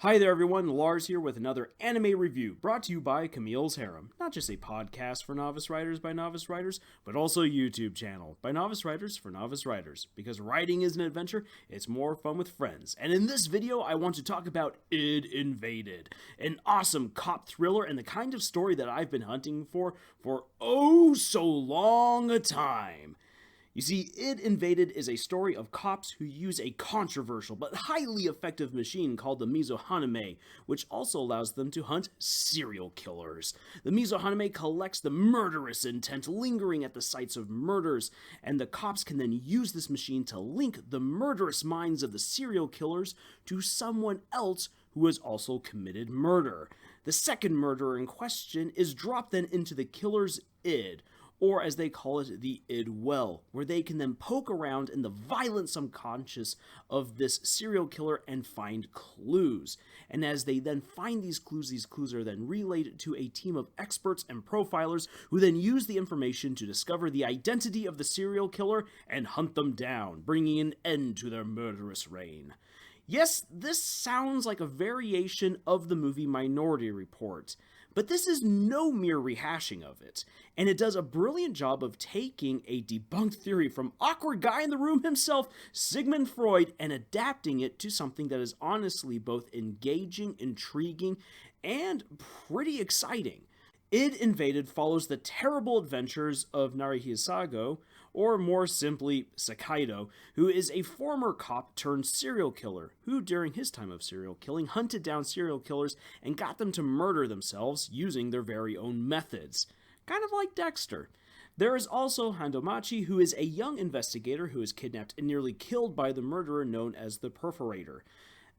Hi there everyone, Lars here with another anime review brought to you by Camille's Harem. Not just a podcast for novice writers by novice writers, but also a YouTube channel by novice writers for novice writers. Because writing is an adventure, it's more fun with friends. And in this video, I want to talk about Id Invaded, an awesome cop thriller and the kind of story that I've been hunting for oh so long a time. You see, Id Invaded is a story of cops who use a controversial but highly effective machine called the Mizohaname, which also allows them to hunt serial killers. The Mizohaname collects the murderous intent lingering at the sites of murders, and the cops can then use this machine to link the murderous minds of the serial killers to someone else who has also committed murder. The second murderer in question is dropped then into the killer's id, or as they call it, the id well, where they can then poke around in the violent subconscious of this serial killer and find clues. And as they then find these clues are then relayed to a team of experts and profilers who then use the information to discover the identity of the serial killer and hunt them down, bringing an end to their murderous reign. Yes, this sounds like a variation of the movie Minority Report, but this is no mere rehashing of it, and it does a brilliant job of taking a debunked theory from awkward guy in the room himself, Sigmund Freud, and adapting it to something that is honestly both engaging, intriguing, and pretty exciting. Id Invaded follows the terrible adventures of Narihisago, or more simply, Sakaido, who is a former cop turned serial killer, who during his time of serial killing hunted down serial killers and got them to murder themselves using their very own methods. Kind of like Dexter. There is also Handomachi, who is a young investigator who is kidnapped and nearly killed by the murderer known as the Perforator.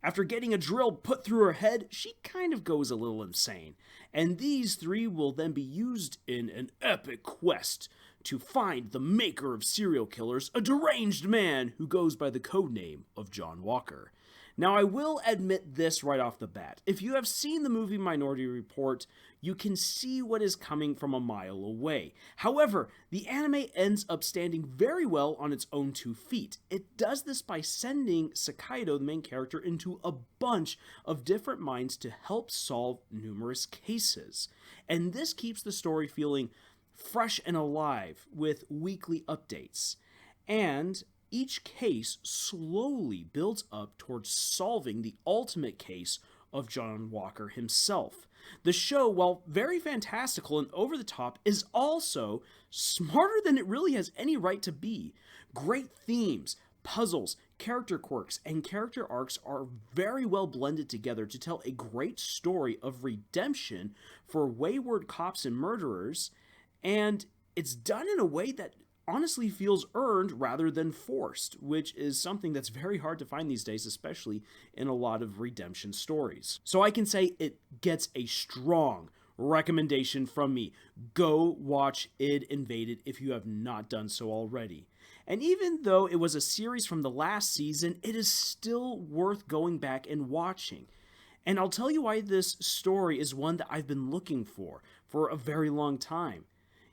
After getting a drill put through her head, she kind of goes a little insane, and these three will then be used in an epic quest to find the maker of serial killers, a deranged man who goes by the codename of John Walker. Now, I will admit this right off the bat. If you have seen the movie Minority Report, you can see what is coming from a mile away. However, the anime ends up standing very well on its own 2 feet. It does this by sending Sakaido, the main character, into a bunch of different minds to help solve numerous cases. And this keeps the story feeling fresh and alive with weekly updates. And each case slowly builds up towards solving the ultimate case of John Walker himself. The show, while very fantastical and over the top, is also smarter than it really has any right to be. Great themes, puzzles, character quirks, and character arcs are very well blended together to tell a great story of redemption for wayward cops and murderers, and it's done in a way that honestly feels earned rather than forced, which is something that's very hard to find these days, especially in a lot of redemption stories. So I can say it gets a strong recommendation from me. Go watch Id Invaded if you have not done so already. And even though it was a series from the last season, it is still worth going back and watching. And I'll tell you why this story is one that I've been looking for a very long time.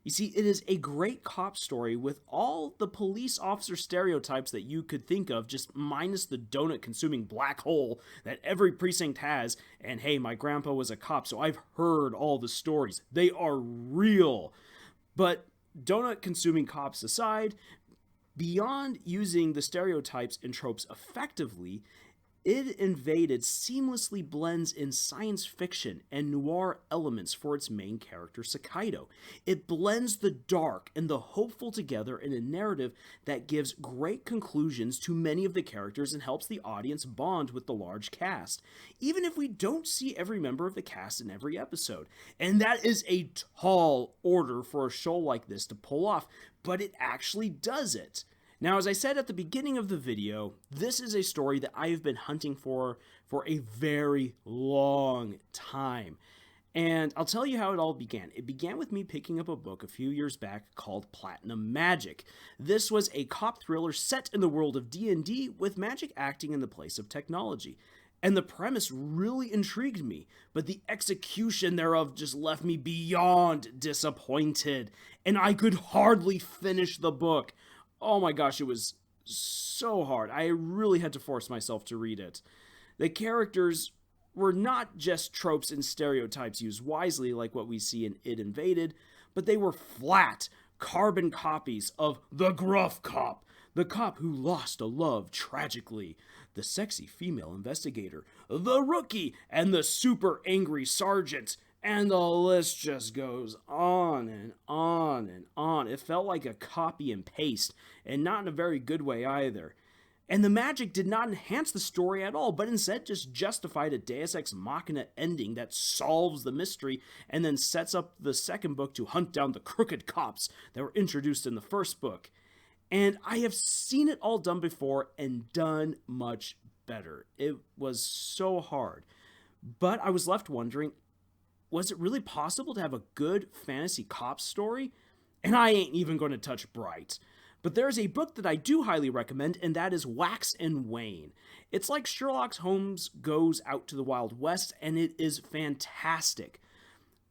You see, it is a great cop story with all the police officer stereotypes that you could think of, just minus the donut-consuming black hole that every precinct has. And hey, my grandpa was a cop, so I've heard all the stories. They are real. But donut-consuming cops aside, beyond using the stereotypes and tropes effectively, Id Invaded seamlessly blends in science fiction and noir elements for its main character, Sakaido. It blends the dark and the hopeful together in a narrative that gives great conclusions to many of the characters and helps the audience bond with the large cast, even if we don't see every member of the cast in every episode. And that is a tall order for a show like this to pull off, but it actually does it. Now, as I said at the beginning of the video, this is a story that I have been hunting for a very long time. And I'll tell you how it all began. It began with me picking up a book a few years back called Platinum Magic. This was a cop thriller set in the world of D&D with magic acting in the place of technology. And the premise really intrigued me, but the execution thereof just left me beyond disappointed, and I could hardly finish the book. Oh my gosh, it was so hard. I really had to force myself to read it. The characters were not just tropes and stereotypes used wisely like what we see in It Invaded, but they were flat, carbon copies of the gruff cop, the cop who lost a love tragically, the sexy female investigator, the rookie, and the super angry sergeant. And the list just goes on and on and on. It felt like a copy and paste, and not in a very good way either. And the magic did not enhance the story at all, but instead just justified a Deus Ex Machina ending that solves the mystery and then sets up the second book to hunt down the crooked cops that were introduced in the first book. And I have seen it all done before and done much better. It was so hard. But I was left wondering, was it really possible to have a good fantasy cop story? And I ain't even going to touch Bright. But there's a book that I do highly recommend, and that is Wax and Wayne. It's like Sherlock Holmes goes out to the Wild West, and it is fantastic.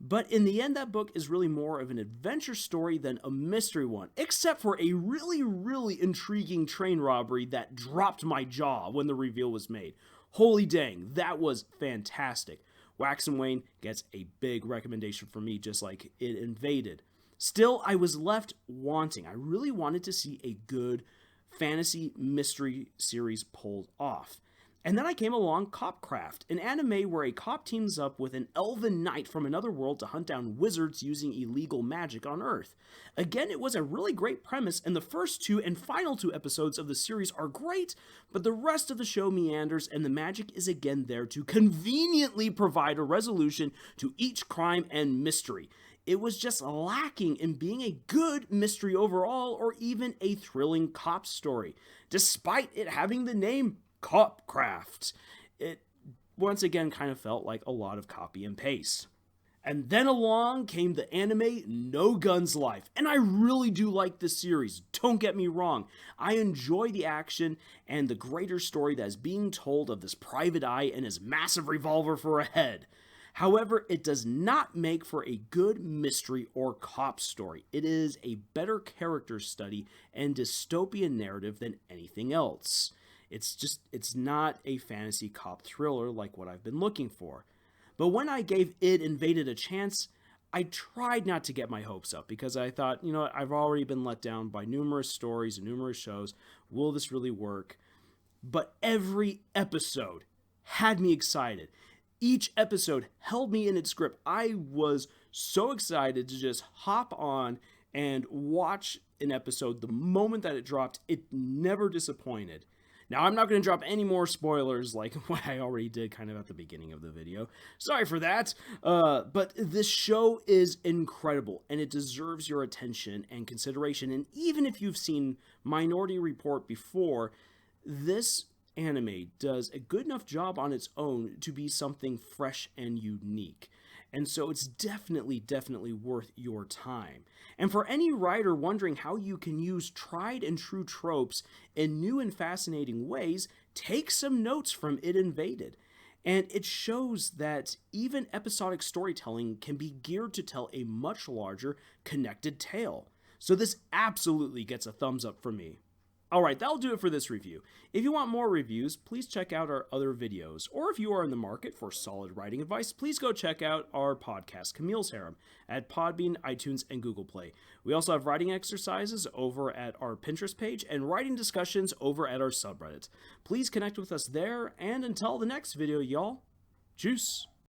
But in the end, that book is really more of an adventure story than a mystery one, except for a really intriguing train robbery that dropped my jaw when the reveal was made. Holy dang, that was fantastic. Wax and Wayne gets a big recommendation from me, just like It Invaded. Still, I was left wanting. I really wanted to see a good fantasy mystery series pulled off. And then I came along Copcraft, an anime where a cop teams up with an elven knight from another world to hunt down wizards using illegal magic on Earth. Again, it was a really great premise, and the first 2 and final 2 episodes of the series are great, but the rest of the show meanders, and the magic is again there to conveniently provide a resolution to each crime and mystery. It was just lacking in being a good mystery overall, or even a thrilling cop story, despite it having the name Copcraft. It once again kind of felt like a lot of copy and paste. And then along came the anime No Guns Life, and I really do like this series, don't get me wrong. I enjoy the action and the greater story that is being told of this private eye and his massive revolver for a head. However, it does not make for a good mystery or cop story. It is a better character study and dystopian narrative than anything else. It's not a fantasy cop thriller like what I've been looking for. But when I gave It Invaded a chance, I tried not to get my hopes up because I thought, you know what, I've already been let down by numerous stories and numerous shows. Will this really work? But every episode had me excited. Each episode held me in its grip. I was so excited to just hop on and watch an episode the moment that it dropped. It never disappointed. Now, I'm not going to drop any more spoilers like what I already did kind of at the beginning of the video. Sorry for that. But this show is incredible, and it deserves your attention and consideration. And even if you've seen Minority Report before, this anime does a good enough job on its own to be something fresh and unique. And so it's definitely worth your time. And for any writer wondering how you can use tried and true tropes in new and fascinating ways, take some notes from It Invaded. And it shows that even episodic storytelling can be geared to tell a much larger, connected tale. So this absolutely gets a thumbs up from me. Alright, that'll do it for this review. If you want more reviews, please check out our other videos. Or if you are in the market for solid writing advice, please go check out our podcast, Camille's Harem, at Podbean, iTunes, and Google Play. We also have writing exercises over at our Pinterest page and writing discussions over at our subreddit. Please connect with us there, and until the next video, y'all, tschüss!